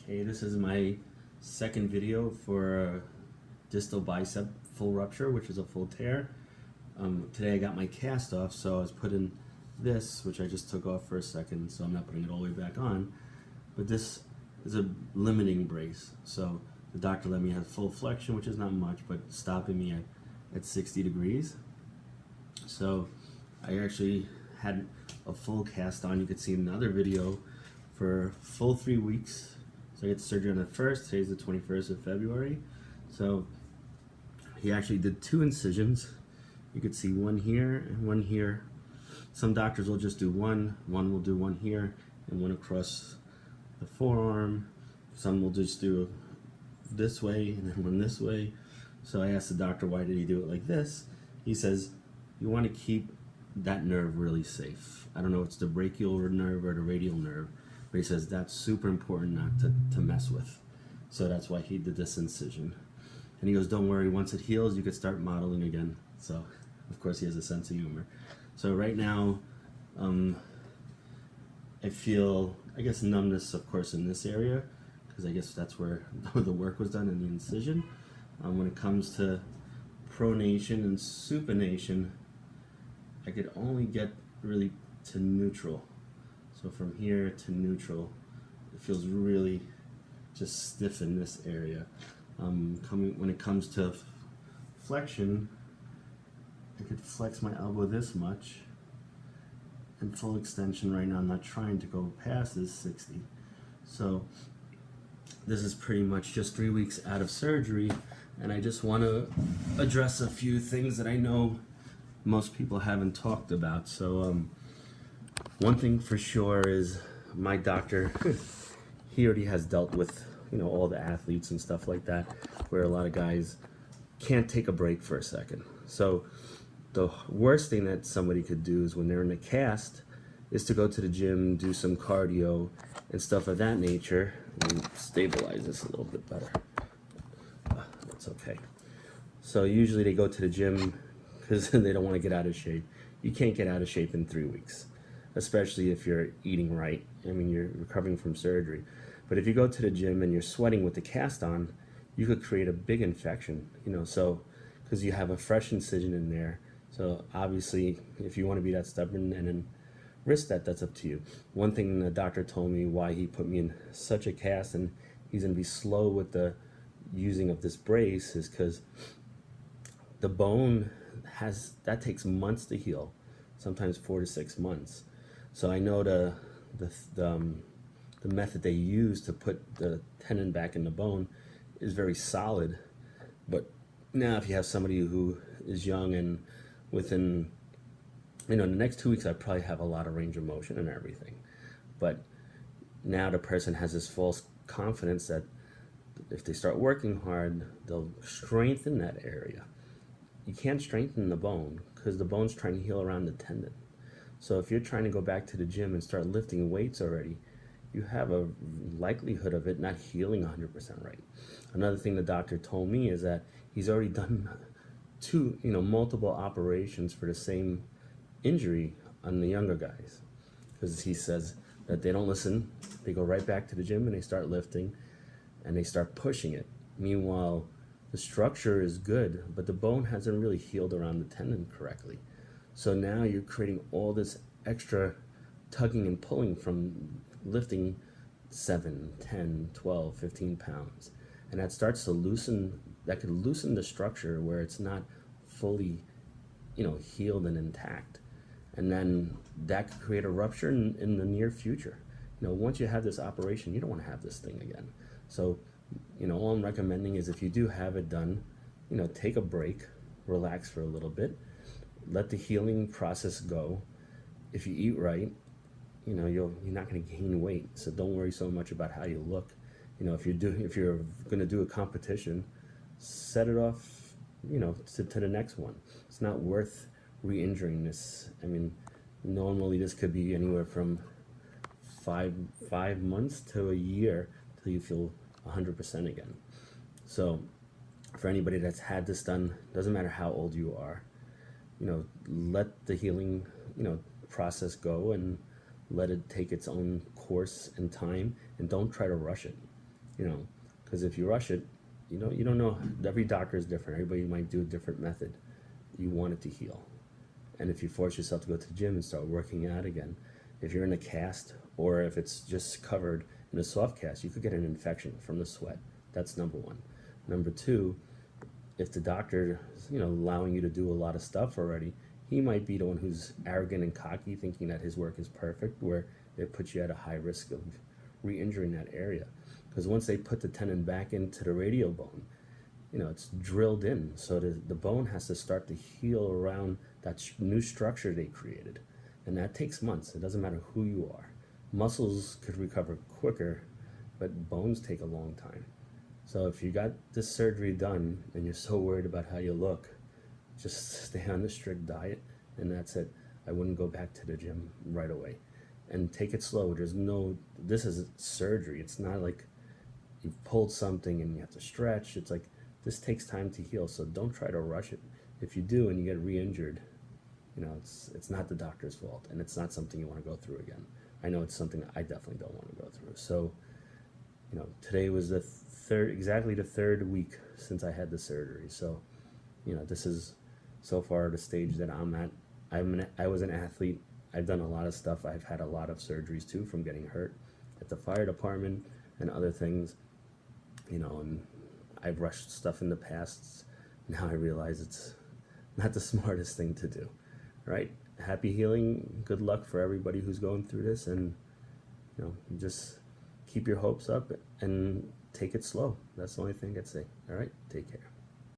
Hey, this is my second video for distal bicep full rupture, which is a full tear. Today I got my cast off, so I was putting this, which I just took off for a second, so I'm not putting it all the way back on. But this is a limiting brace, so the doctor let me have full flexion, which is not much, but stopping me at 60 degrees. So I actually had a full cast on. You could see another video for full 3 weeks. So I get surgery on the 1st, today's the 21st of February. So he actually did 2 incisions. You could see one here and one here. Some doctors will just do one will do one here and one across the forearm. Some will just do this way and then one this way. So I asked the doctor, why did he do it like this? He says, you want to keep that nerve really safe. I don't know if it's the brachial nerve or the radial nerve, but he says that's super important not to mess with. So that's why he did this incision. And he goes, don't worry, once it heals, you could start modeling again. So, of course, he has a sense of humor. So right now, I feel, I guess, numbness, of course, in this area, because I guess that's where the work was done in the incision. When it comes to pronation and supination, I could only get really to neutral. So from here to neutral, it feels really just stiff in this area. When it comes to flexion, I could flex my elbow this much, and full extension right now, I'm not trying to go past this 60. So this is pretty much just 3 weeks out of surgery, and I just want to address a few things that I know most people haven't talked about. So one thing for sure is my doctor, he already has dealt with, all the athletes and stuff like that, where a lot of guys can't take a break for a second. So the worst thing that somebody could do is when they're in a cast is to go to the gym, do some cardio and stuff of that nature. Let me stabilize this a little bit better. That's okay. So usually they go to the gym because they don't want to get out of shape. You can't get out of shape in 3 weeks, especially if you're eating right. I mean, you're recovering from surgery. But if you go to the gym and you're sweating with the cast on, you could create a big infection, so because you have a fresh incision in there. So obviously, if you want to be that stubborn and then risk that, that's up to you. One thing the doctor told me why he put me in such a cast and he's going to be slow with the using of this brace is because the bone that takes months to heal, sometimes 4 to 6 months. So I know the method they use to put the tendon back in the bone is very solid. But now if you have somebody who is young and within, the next 2 weeks I probably have a lot of range of motion and everything. But now the person has this false confidence that if they start working hard, they'll strengthen that area. You can't strengthen the bone because the bone's trying to heal around the tendon. So if you're trying to go back to the gym and start lifting weights already, you have a likelihood of it not healing 100% right. Another thing the doctor told me is that he's already done multiple operations for the same injury on the younger guys, because he says that they don't listen. They go right back to the gym and they start lifting and they start pushing it. Meanwhile, the structure is good, but the bone hasn't really healed around the tendon correctly. So now you're creating all this extra tugging and pulling from lifting 7, 10, 12, 15 pounds. And that starts to that could loosen the structure where it's not fully, healed and intact. And then that could create a rupture in the near future. Once you have this operation, you don't want to have this thing again. So, all I'm recommending is if you do have it done, take a break, relax for a little bit, let the healing process go. If you eat right, you're not going to gain weight, so don't worry so much about how you look. If you're going to do a competition, set it off, to the next one. It's not worth re-injuring this. I mean, normally this could be anywhere from five months to a year till you feel 100% again. So for anybody that's had this done, doesn't matter how old you are, let the healing, process go and let it take its own course and time, and don't try to rush it. because if you rush it, you don't know. Every doctor is different. Everybody might do a different method. You want it to heal. And if you force yourself to go to the gym and start working out again, if you're in a cast or if it's just covered in a soft cast, you could get an infection from the sweat. That's number one. Number two, if the doctor is, allowing you to do a lot of stuff already, he might be the one who's arrogant and cocky, thinking that his work is perfect, where it puts you at a high risk of re-injuring that area. Because once they put the tendon back into the radial bone, it's drilled in, so the bone has to start to heal around that new structure they created, and that takes months. It doesn't matter who you are. Muscles could recover quicker, but bones take a long time. So if you got this surgery done and you're so worried about how you look, just stay on the strict diet, and that's it. I wouldn't go back to the gym right away, and take it slow. This is surgery. It's not like you've pulled something and you have to stretch. It's like, this takes time to heal, so don't try to rush it. If you do and you get re-injured, it's not the doctor's fault, and it's not something you want to go through again. I know it's something I definitely don't want to go through. So, today was exactly the third week since I had the surgery. So, this is so far the stage that I'm at. I was an athlete. I've done a lot of stuff. I've had a lot of surgeries too, from getting hurt at the fire department and other things, and I've rushed stuff in the past. Now I realize it's not the smartest thing to do, right? Happy healing. Good luck for everybody who's going through this, and just keep your hopes up and take it slow. That's the only thing I'd say. All right, take care.